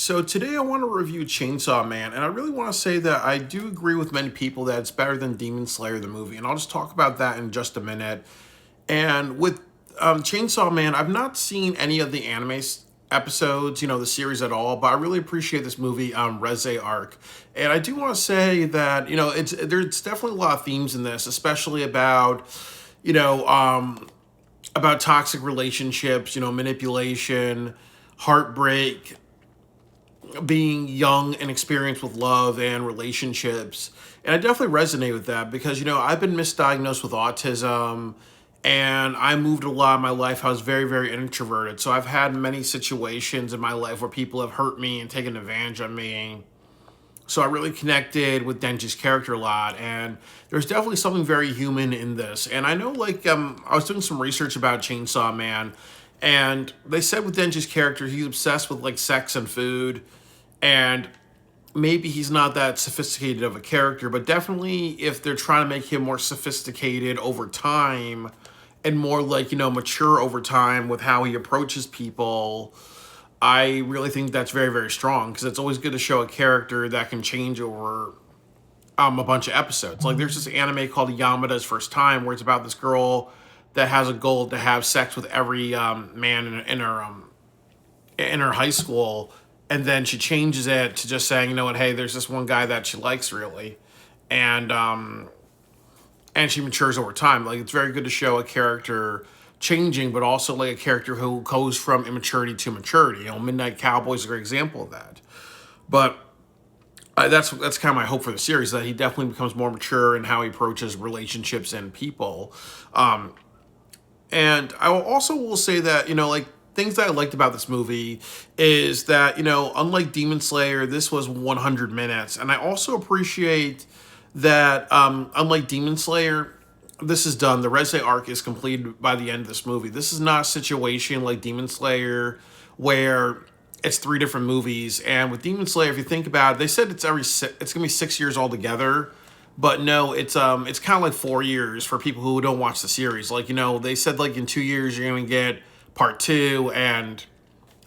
So today I want to review Chainsaw Man, and I really want to say that I do agree with many people that it's better than Demon Slayer the movie, and I'll just talk about that in just a minute. And with Chainsaw Man, I've not seen any of the episodes, the series at all, but I really appreciate this movie, Reze arc, and I do want to say that there's definitely a lot of themes in this, especially you know um, about toxic relationships, manipulation, heartbreak, being young and experienced with love and relationships. And I definitely resonate with that because, I've been misdiagnosed with autism and I moved a lot in my life. I was very, very introverted. So I've had many situations in my life where people have hurt me and taken advantage of me. So I really connected with Denji's character a lot, and there's definitely something very human in this. And I know, I was doing some research about Chainsaw Man, and they said with Denji's character, he's obsessed with like sex and food, and maybe he's not that sophisticated of a character, but definitely if they're trying to make him more sophisticated over time and more mature over time with how he approaches people, I really think that's very, very strong because it's always good to show a character that can change over a bunch of episodes. Like there's this anime called Yamada's First Time where it's about this girl that has a goal to have sex with every man in her high school, and then she changes it to just saying, hey, there's this one guy that she likes really, and she matures over time. Like it's very good to show a character changing, but also like a character who goes from immaturity to maturity. Midnight Cowboy is a great example of that. But that's kind of my hope for the series, that he definitely becomes more mature in how he approaches relationships and people. And I will say that, things that I liked about this movie is that, unlike Demon Slayer, this was 100 minutes. And I also appreciate that, unlike Demon Slayer, this is done. The Reze arc is completed by the end of this movie. This is not a situation like Demon Slayer where it's three different movies. And with Demon Slayer, if you think about it, they said it's gonna be 6 years altogether. But no, it's kind of like 4 years for people who don't watch the series. Like, they said like in 2 years you're gonna get part two, and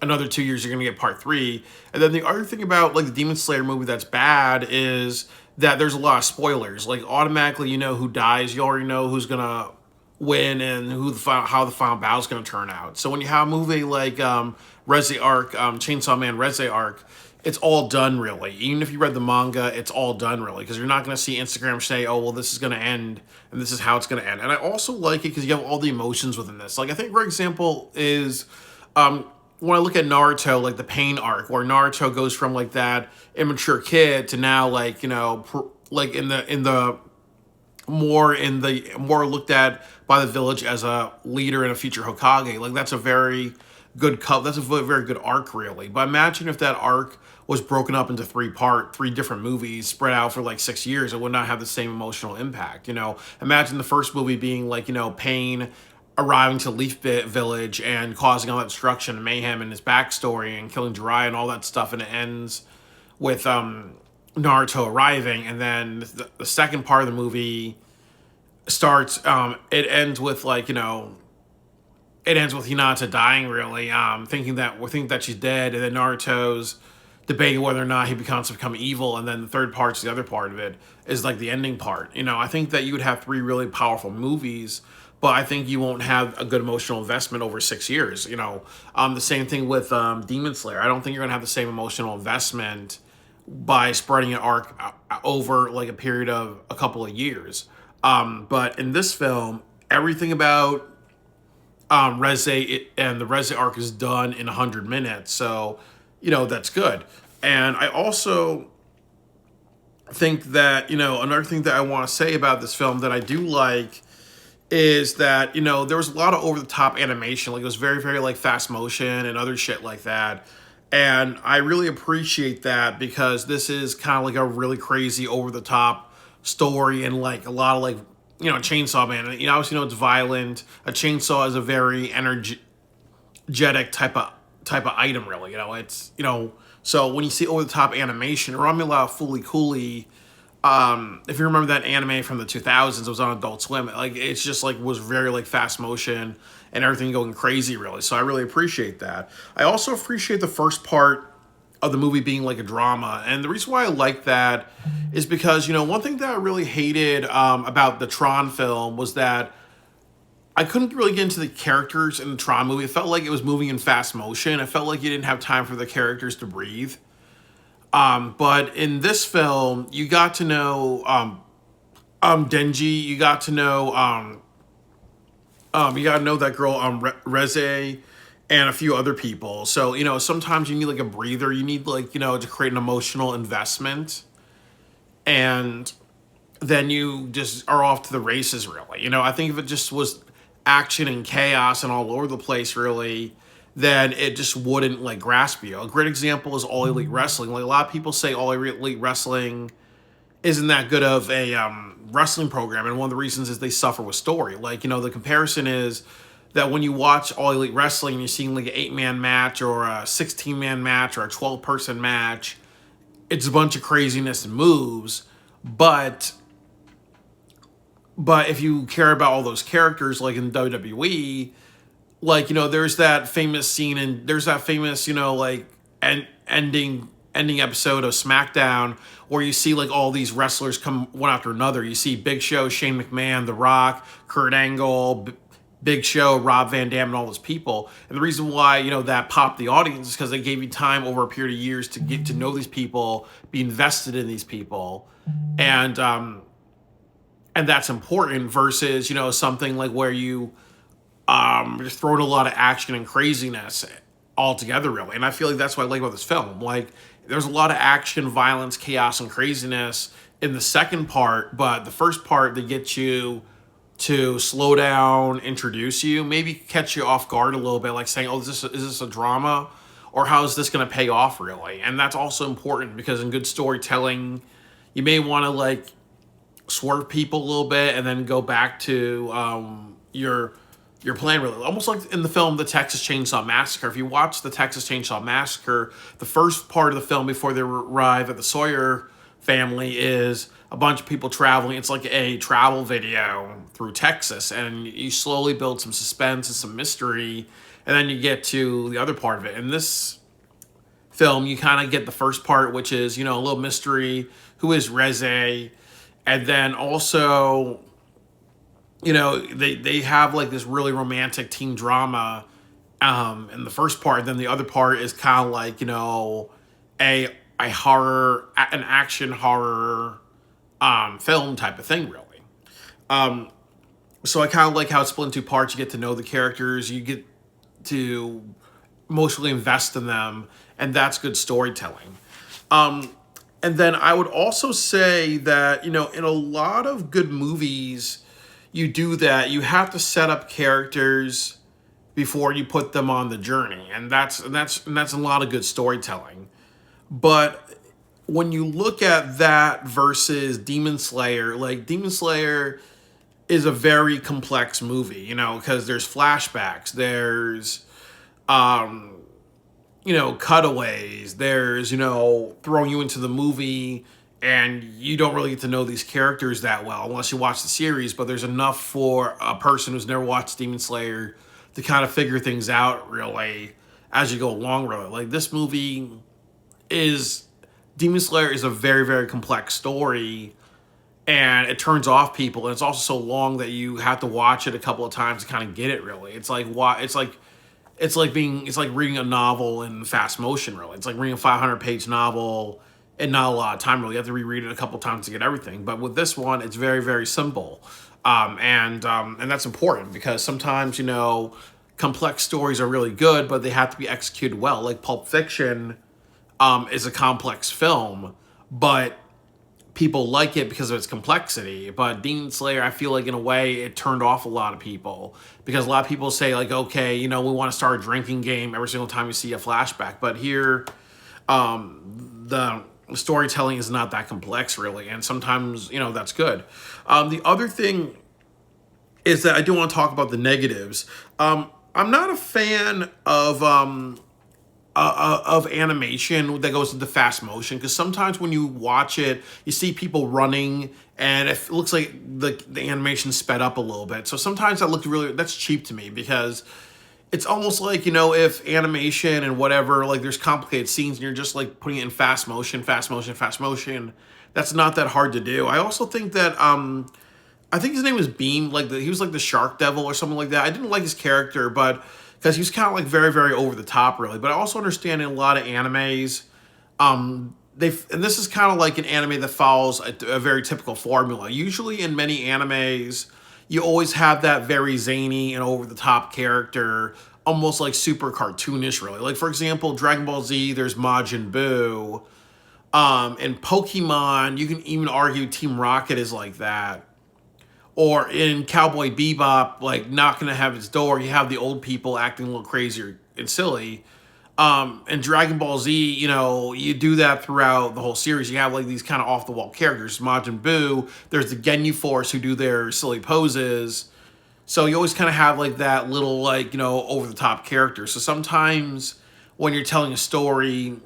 another 2 years you're gonna get part three. And then the other thing about like the Demon Slayer movie that's bad is that there's a lot of spoilers. Like automatically you know who dies, you already know who's gonna win and how the final battle is gonna turn out. So when you have a movie like Reze arc, Chainsaw Man Reze arc, it's all done really. Even if you read the manga, it's all done really, because you're not going to see Instagram say, oh, well, this is going to end and this is how it's going to end. And I also like it because you have all the emotions within this. Like I think, for example, is when I look at Naruto, like the pain arc, where Naruto goes from like that immature kid to now like, like in the more looked at by the village as a leader and a future Hokage. Like that's a very that's a very good arc really. But imagine if that arc was broken up into three different movies spread out for like 6 years, it would not have the same emotional impact. Imagine the first movie being like, Pain arriving to Leaf Village and causing all that destruction and mayhem and his backstory and killing Jiraiya and all that stuff, and it ends with Naruto arriving, and then the second part of the movie starts it ends with it ends with Hinata dying really, thinking that she's dead, and then Naruto's debating whether or not he becomes to become evil, and then the third part's the other part of it is like the ending part. I think that you would have three really powerful movies, but I think you won't have a good emotional investment over 6 years. The same thing with Demon Slayer. I don't think you're gonna have the same emotional investment by spreading an arc over like a period of a couple of years. But in this film, everything about Reze and the Reze arc is done in 100 minutes, so that's good. And I also think that another thing that I want to say about this film that I do like is that there was a lot of over the top animation. Like it was very, very like fast motion and other shit like that. And I really appreciate that because this is kind of like a really crazy over the top story, and like a lot of like Chainsaw Man. And obviously it's violent. A chainsaw is a very energetic type of item really. It's so when you see over the top animation, it reminded me a lot of Fooly Cooley. If you remember that anime from the 2000s, it was on Adult Swim. Like it's just like was very like fast motion and everything going crazy really. So I really appreciate that. I also appreciate the first part of the movie being like a drama. And the reason why I like that is because, one thing that I really hated about the Tron film was that I couldn't really get into the characters in the Tron movie. It felt like it was moving in fast motion. It felt like you didn't have time for the characters to breathe. But in this film, you got to know Denji. You got to know that girl Reze, and a few other people. So sometimes you need like a breather. You need like to create an emotional investment, and then you just are off to the races. Really, I think if it just was action and chaos and all over the place, really, then it just wouldn't like grasp you. A great example is All Elite Wrestling. Like a lot of people say All Elite Wrestling isn't that good of a wrestling program, and one of the reasons is they suffer with story. Like the comparison is that when you watch All Elite Wrestling, you're seeing like an 8-man match or a 16-man match or a 12-person match. It's a bunch of craziness and moves, but if you care about all those characters, like in WWE, like there's that famous scene and there's that famous ending episode of SmackDown where you see like all these wrestlers come one after another. You see Big Show, Shane McMahon, The Rock, Kurt Angle, Big Show, Rob Van Dam, and all those people. And the reason why that popped the audience is because they gave you time over a period of years to get to know these people, be invested in these people, and that's important versus something like where you just throw in a lot of action and craziness all together, really. And I feel like that's what I like about this film. Like there's a lot of action, violence, chaos, and craziness in the second part, but the first part they get you to slow down, introduce you, maybe catch you off guard a little bit, like saying, "Oh, is this a drama, or how is this going to pay off, really?" And that's also important because in good storytelling, you may want to like swerve people a little bit and then go back to your plan, really. Almost like in the film The Texas Chainsaw Massacre. If you watch The Texas Chainsaw Massacre, the first part of the film before they arrive at the Sawyer family is a bunch of people traveling. It's like a travel video through Texas, and you slowly build some suspense and some mystery, and then you get to the other part of it. In this film, you kind of get the first part, which is, a little mystery. Who is Reze? And then also, they have like this really romantic teen drama in the first part. Then the other part is kind of like, a horror, an action horror film type of thing, really. So I kind of like how it's split into parts. You get to know the characters, you get to emotionally invest in them, and that's good storytelling. And then I would also say that, in a lot of good movies, you do that. You have to set up characters before you put them on the journey. And that's a lot of good storytelling. But when you look at that versus Demon Slayer, like Demon Slayer is a very complex movie, because there's flashbacks, there's cutaways, there's, throwing you into the movie and you don't really get to know these characters that well unless you watch the series, but there's enough for a person who's never watched Demon Slayer to kind of figure things out, really, as you go along, really. Like, this movie Demon Slayer is a very, very complex story, and it turns off people, and it's also so long that you have to watch it a couple of times to kind of get it, really. It's like reading a novel in fast motion, really. It's like reading a 500-page novel and not a lot of time, really. You have to reread it a couple times to get everything. But with this one, it's very, very simple. And that's important because sometimes, complex stories are really good, but they have to be executed well. Like Pulp Fiction is a complex film, but people like it because of its complexity. But Demon Slayer, I feel like in a way it turned off a lot of people because a lot of people say like, okay, we want to start a drinking game every single time you see a flashback. But here, the storytelling is not that complex, really, and sometimes that's good. The other thing is that I do want to talk about the negatives. I'm not a fan of animation that goes into fast motion, because sometimes when you watch it, you see people running and it looks like the animation sped up a little bit. So sometimes that's cheap to me, because it's almost like, if animation and whatever, like there's complicated scenes and you're just like putting it in fast motion, fast motion, fast motion. That's not that hard to do. I also think that I think his name was Beam, like he was like the Shark Devil or something like that. I didn't like his character, but because he was kind of like very, very over the top, really. But I also understand in a lot of animes, and this is kind of like an anime that follows a very typical formula. Usually in many animes, you always have that very zany and over the top character, almost like super cartoonish, really. Like for example, Dragon Ball Z, there's Majin Buu. In Pokemon, you can even argue Team Rocket is like that. Or in Cowboy Bebop, like knocking to heaven's door, you have the old people acting a little crazy and silly. In Dragon Ball Z, you do that throughout the whole series. You have like these kind of off the wall characters, Majin Buu. There's the Ginyu Force who do their silly poses. So you always kind of have like that little like over the top character. So sometimes when you're telling a story,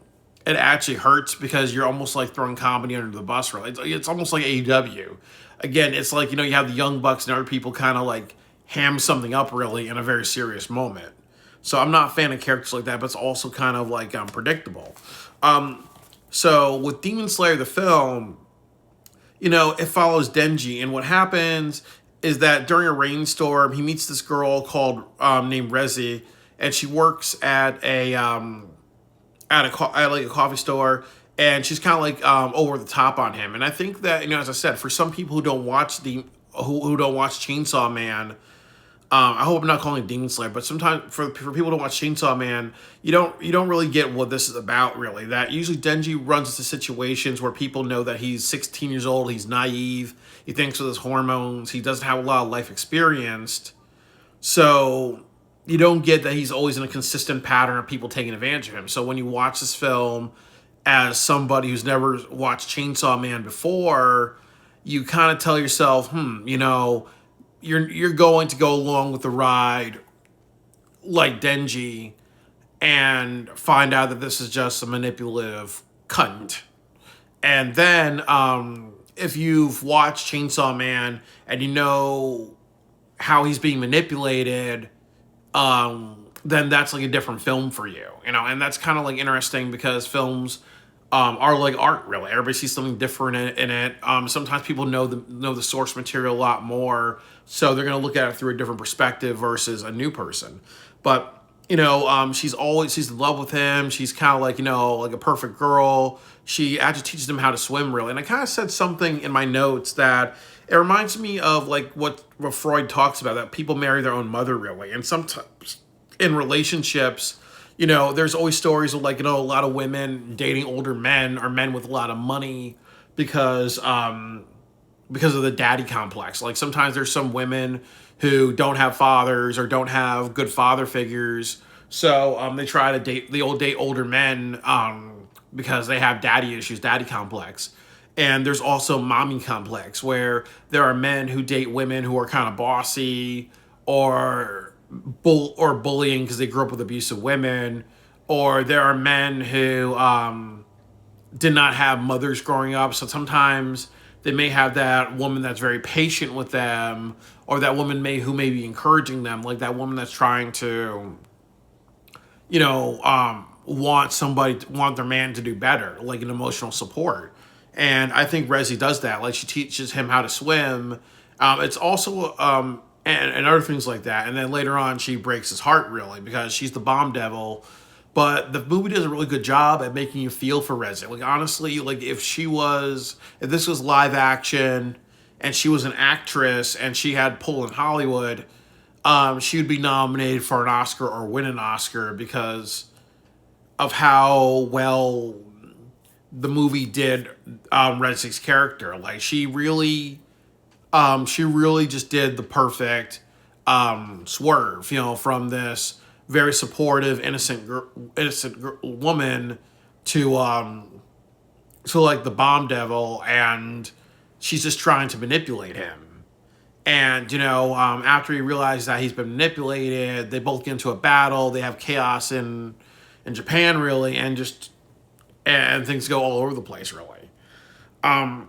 it actually hurts because you're almost like throwing comedy under the bus. Really, it's almost like AEW. Again, it's like you have the Young Bucks and other people kind of like ham something up really in a very serious moment. So I'm not a fan of characters like that, but it's also kind of like predictable. So with Demon Slayer the film, it follows Denji, and what happens is that during a rainstorm, he meets this girl called named Reze, and she works at like a coffee store, and she's kind of like over the top on him. And I think that as I said, for some people who don't watch who don't watch Chainsaw Man, I hope I'm not calling it Demon Slayer, but sometimes for people who don't watch Chainsaw Man, you don't really get what this is about, really. That usually Denji runs into situations where people know that he's 16 years old, he's naive, he thinks with his hormones, he doesn't have a lot of life experience. So you don't get that he's always in a consistent pattern of people taking advantage of him. So when you watch this film as somebody who's never watched Chainsaw Man before, you kind of tell yourself, you're going to go along with the ride like Denji and find out that this is just a manipulative cunt. And then if you've watched Chainsaw Man and you know how he's being manipulated, then that's like a different film for you, and that's kind of like interesting because films are like art, really. Everybody sees something different in it. Sometimes people know the source material a lot more, so they're gonna look at it through a different perspective versus a new person. But she's in love with him. She's kind of like like a perfect girl. She actually teaches him how to swim, really. And I kind of said something in my notes that it reminds me of like what Freud talks about, that people marry their own mother, really. And sometimes in relationships, there's always stories of like, a lot of women dating older men or men with a lot of money because of the daddy complex. Like sometimes there's some women who don't have fathers or don't have good father figures. So they try to date older men because they have daddy issues, daddy complex. And there's also mommy complex, where there are men who date women who are kind of bossy or bullying because they grew up with abusive women, or there are men who did not have mothers growing up. So sometimes they may have that woman that's very patient with them, or that woman who may be encouraging them, like that woman that's trying to, want their man to do better, like an emotional support. And I think Rezi does that. Like she teaches him how to swim. It's also and other things like that. And then later on, she breaks his heart, really, because she's the bomb devil. But the movie does a really good job at making you feel for Rezi. Like honestly, like if this was live action and she was an actress and she had pull in Hollywood, she would be nominated for an Oscar or win an Oscar because of how well the movie did Rezi's character. Like she really just did the perfect swerve, from this very supportive, innocent woman to like the bomb devil, and she's just trying to manipulate him. And after he realizes that he's been manipulated, they both get into a battle. They have chaos in Japan, really, and things go all over the place, really. I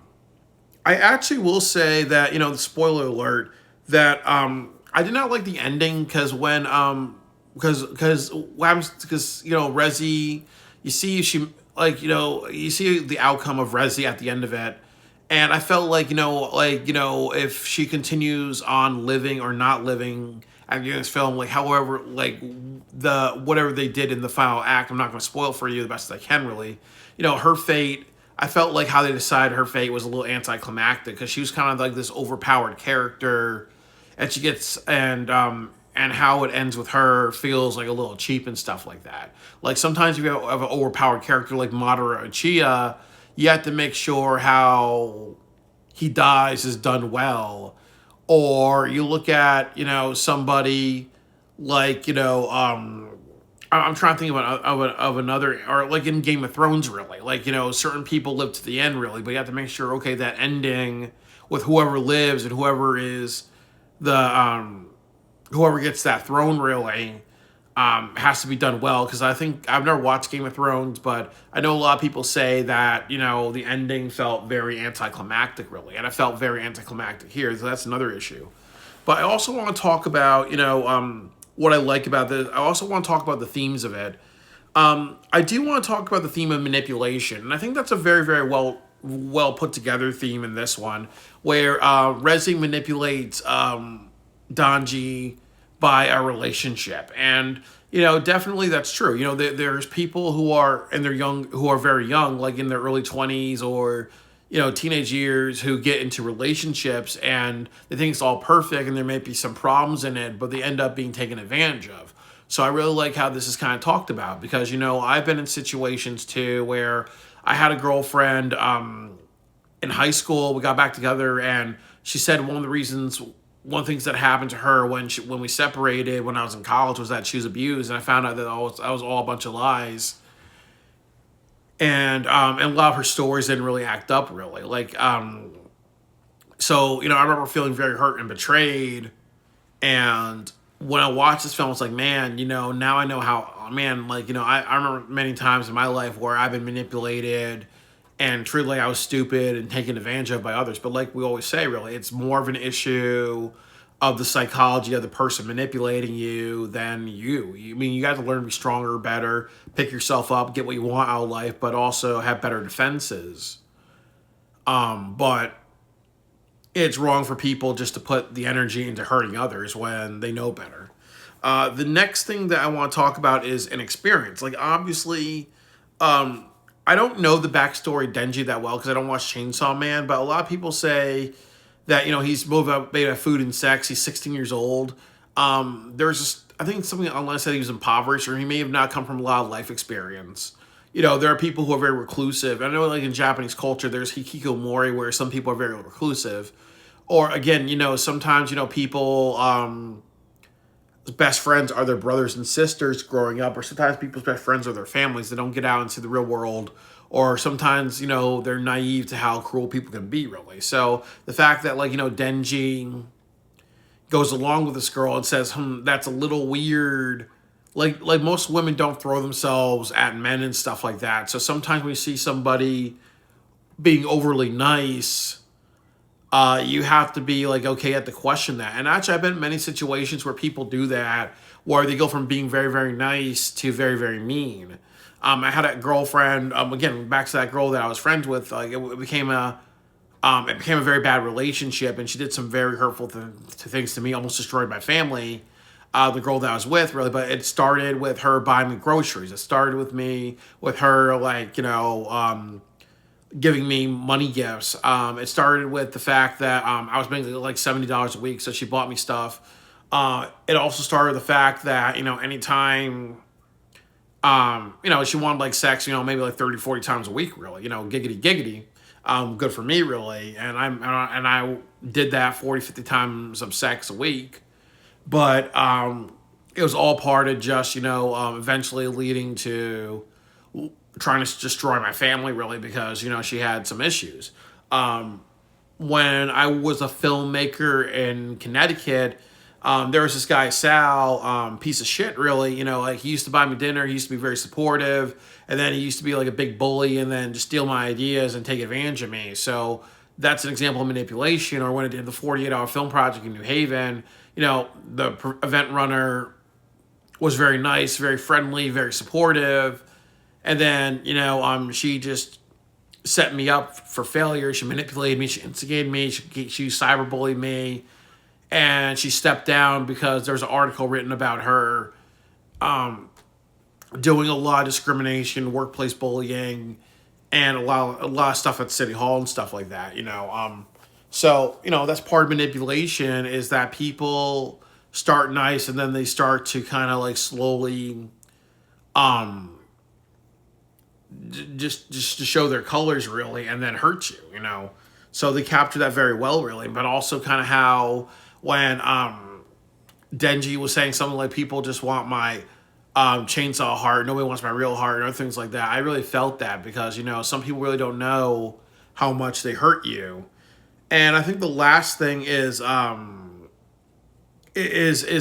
actually will say that, the spoiler alert, that I did not like the ending, because when because what happens, because Rezi, you see she, like, you see the outcome of Rezi at the end of it, and I felt like, if she continues on living or not living at the end of this film, like, however, like, the whatever they did in the final act, I'm not going to spoil for you the best I can, really. Her fate, I felt like how they decided her fate was a little anticlimactic, because she was kind of like this overpowered character, and she gets, and how it ends with her feels like a little cheap and stuff like that. Like, sometimes if you have an overpowered character like Madara Uchiha, you have to make sure how he dies is done well. Or you look at, somebody like, I'm trying to think of another, or like in Game of Thrones, really. Like, certain people live to the end, really, but you have to make sure, okay, that ending with whoever lives and whoever is the, whoever gets that throne, really, has to be done well. Because I think I've never watched Game of Thrones, but I know a lot of people say that the ending felt very anticlimactic, really, and it felt very anticlimactic here. So that's another issue. But I also want to talk about what I like about this. I also want to talk about the themes of it. I do want to talk about the theme of manipulation, and I think that's a very, very well put together theme in this one, where Rezi manipulates Donji by a relationship. And definitely that's true. There's people who are in their young who are very young, like in their early 20s or teenage years, who get into relationships and they think it's all perfect and there may be some problems in it, but they end up being taken advantage of. So I really like how this is kind of talked about, because I've been in situations too where I had a girlfriend in high school. We got back together, and she said one of the things that happened to her when we separated when I was in college was that she was abused, and I found out that that was all a bunch of lies. And a lot of her stories didn't really act up, really. Like, so I remember feeling very hurt and betrayed. And when I watched this film, it's like, man, now I know how, man, like, I remember many times in my life where I've been manipulated and treated like I was stupid and taken advantage of by others. But like we always say, really, it's more of an issue of the psychology of the person manipulating you than you. I mean, you got to learn to be stronger, better, pick yourself up, get what you want out of life, but also have better defenses. But it's wrong for people just to put the energy into hurting others when they know better. The next thing that I want to talk about is an experience. Like, obviously, I don't know the backstory of Denji that well because I don't watch Chainsaw Man, but a lot of people say that he's made of food and sex. He's 16 years old. There's just, I think something online said he was impoverished, or he may have not come from a lot of life experience. There are people who are very reclusive. I know, like, in Japanese culture, there's hikikomori, where some people are very reclusive. Or again, sometimes people best friends are their brothers and sisters growing up, or sometimes people's best friends are their families. They don't get out into the real world, or sometimes they're naive to how cruel people can be, really. So the fact that, like, Denji goes along with this girl and says, that's a little weird. Like most women don't throw themselves at men and stuff like that. So sometimes when you see somebody being overly nice, you have to be like, okay, you have to question that. And actually, I've been in many situations where people do that, where they go from being very, very nice to very, very mean. I had a girlfriend, again, back to that girl that I was friends with, like, it became a very bad relationship, and she did some very hurtful things to me, almost destroyed my family, the girl that I was with, really. But it started with her buying me groceries. It started with her, like, giving me money gifts. It started with the fact that I was making like $70 a week, so she bought me stuff. It also started with the fact that, anytime, she wanted, like, sex, maybe like 30, 40 times a week, really, giggity, giggity. Good for me, really. And I did that 40, 50 times of sex a week. But it was all part of just, eventually leading to trying to destroy my family, really, because, she had some issues. When I was a filmmaker in Connecticut, there was this guy, Sal, piece of shit, really. Like, he used to buy me dinner. He used to be very supportive. And then he used to be like a big bully and then just steal my ideas and take advantage of me. So that's an example of manipulation. Or when I did the 48-hour film project in New Haven, the event runner was very nice, very friendly, very supportive. And then, she just set me up for failure. She manipulated me. She instigated me. She cyberbullied me. And she stepped down because there was an article written about her doing a lot of discrimination, workplace bullying, and a lot of stuff at City Hall and stuff like that. So that's part of manipulation, is that people start nice and then they start to kind of like slowly just to show their colors, really, and then hurt you. So they capture that very well, really. But also kind of how when Denji was saying something like, people just want my chainsaw heart, nobody wants my real heart, and other things like that. I really felt that because some people really don't know how much they hurt you. And I think the last thing is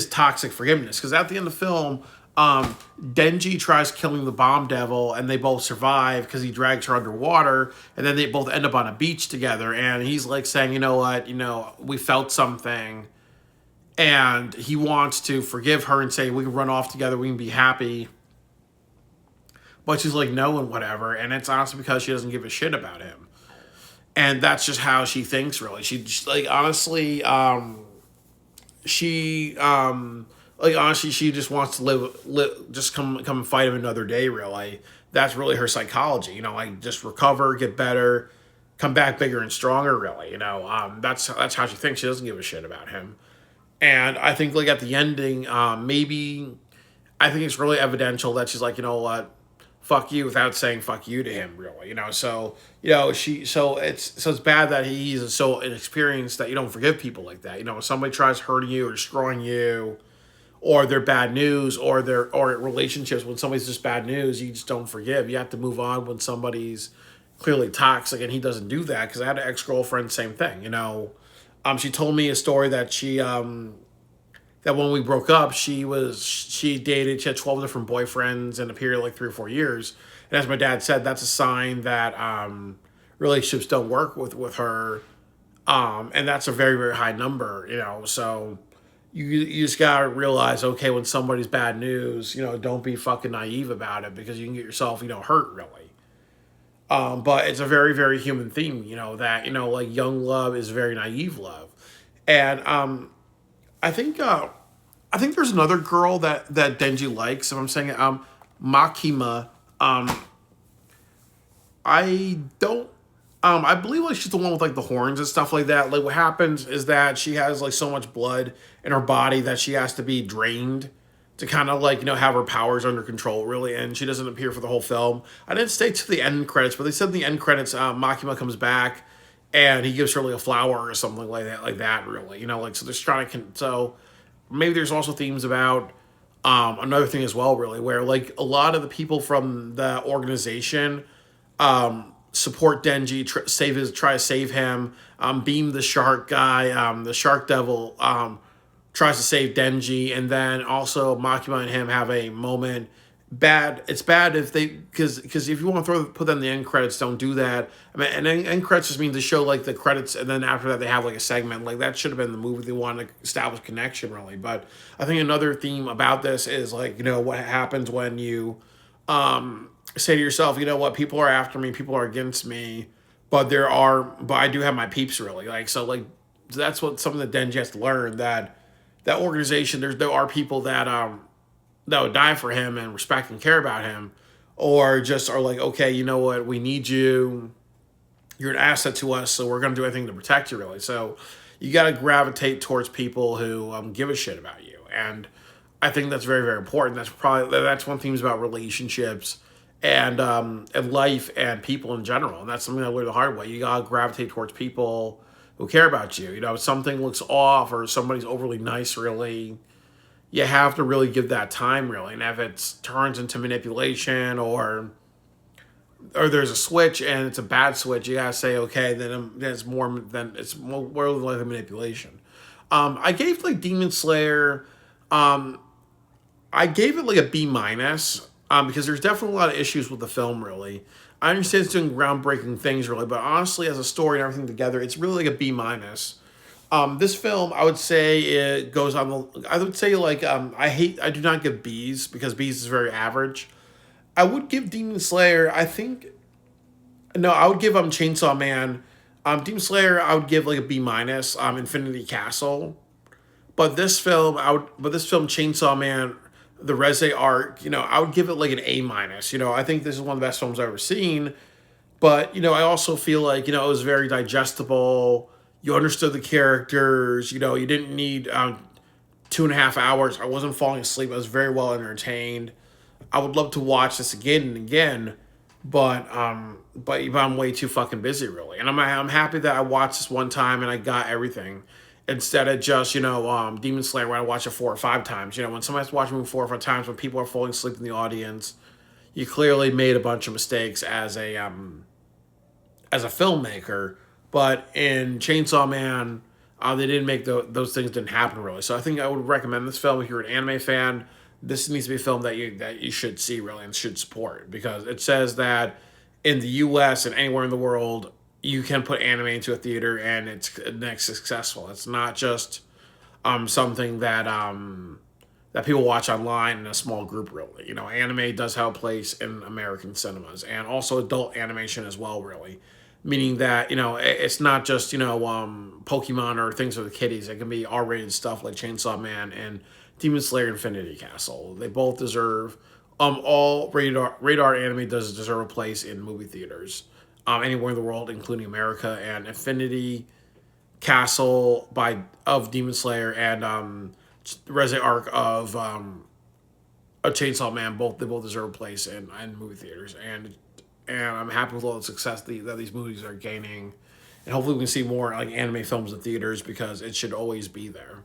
toxic forgiveness, because at the end of the film, Denji tries killing the bomb devil, and they both survive because he drags her underwater, and then they both end up on a beach together, and he's like saying, we felt something, and he wants to forgive her and say, we can run off together, we can be happy. But she's like, no, and whatever. And it's honestly because she doesn't give a shit about him. And that's just how she thinks, really. She just, honestly, she just wants to live, just come and fight him another day, really. That's really her psychology, just recover, get better, come back bigger and stronger, really. That's how she thinks. She doesn't give a shit about him. And I think, at the ending, maybe, I think it's really evidential that she's like, what, fuck you, without saying fuck you to him, really. So it's bad that he's so inexperienced that you don't forgive people like that. If somebody tries hurting you or destroying you, or they're bad news, or relationships, when somebody's just bad news, you just don't forgive. You have to move on when somebody's clearly toxic, and he doesn't do that. Because I had an ex-girlfriend, same thing. She told me a story that that when we broke up, she had 12 different boyfriends in a period of 3 or 4 years. And as my dad said, that's a sign that relationships don't work with her. And that's a very, very high number, so you just gotta realize, okay, when somebody's bad news, don't be fucking naive about it, because you can get yourself, hurt, really. But it's a very, very human theme, that, young love is very naive love. And I think there's another girl that Denji likes, if I'm saying it, Makima. I don't, I believe she's the one with the horns and stuff like that. What happens is that she has so much blood in her body that she has to be drained to kind of have her powers under control, really, and she doesn't appear for the whole film. I didn't stay to the end credits, but they said in the end credits, Makima comes back and he gives her a flower or something like that, really, so they're trying to so maybe there's also themes about another thing as well, really, where a lot of the people from the organization support Denji, try to save him. Beam the shark guy, the shark devil, tries to save Denji, and then also Makima and him have a moment. It's bad if they, because if you want to put them in the end credits, don't do that. I mean, and end credits just means to show the credits, and then after that they have a segment. That should have been the movie. They wanted to establish connection, really. But I think another theme about this is what happens when you say to yourself, what, people are after me, people are against me, but I do have my peeps, really. That's something that Denji has to learn, that organization, there are people that would die for him and respect and care about him, or just are okay, what, we need you, you're an asset to us, so we're going to do anything to protect you, really. So you got to gravitate towards people who give a shit about you. And I think that's very, very important. That's one theme about relationships and life and people in general. And that's something I learned the hard way. You got to gravitate towards people who care about you. If something looks off or somebody's overly nice, really, you have to really give that time, really. And if it turns into manipulation or there's a switch and it's a bad switch, you gotta say, okay, then it's more like a manipulation. I gave Demon Slayer, I gave it a B minus, because there's definitely a lot of issues with the film, really. I understand it's doing groundbreaking things, really, but honestly, as a story and everything together, it's really a B minus. This film, I would say it goes on the. I would say like I do not give Bees because Bees is very average. I would give Demon Slayer. I think no, I would give Chainsaw Man. Demon Slayer, I would give like a B minus. Infinity Castle, but this film, Chainsaw Man, the Reze arc, I would give it like an A minus. I think this is one of the best films I've ever seen. But I also feel like it was very digestible. You understood the characters. You didn't need 2.5 hours. I wasn't falling asleep. I was very well entertained. I would love to watch this again and again, but I'm way too fucking busy really, and I'm happy that I watched this one time and I got everything instead of just Demon Slayer where I watch it 4 or 5 times. When somebody has to watch a movie 4 or 5 times when people are falling asleep in the audience, you clearly made a bunch of mistakes as a filmmaker. But in Chainsaw Man, they didn't make those things didn't happen really. So I think I would recommend this film if you're an anime fan. This needs to be a film that you should see really and should support because it says that in the U.S. and anywhere in the world you can put anime into a theater and it's next successful. It's not just something that people watch online in a small group really. Anime does have a place in American cinemas and also adult animation as well really. Meaning that, it's not just, Pokemon or things for the kiddies. It can be R-rated stuff like Chainsaw Man and Demon Slayer Infinity Castle. They both deserve all radar anime does deserve a place in movie theaters. Anywhere in the world, including America, and Infinity Castle of Demon Slayer and Reze Arc of a Chainsaw Man. They both deserve a place in movie theaters, and I'm happy with all the success that these movies are gaining, and hopefully we can see more like anime films in theaters because it should always be there.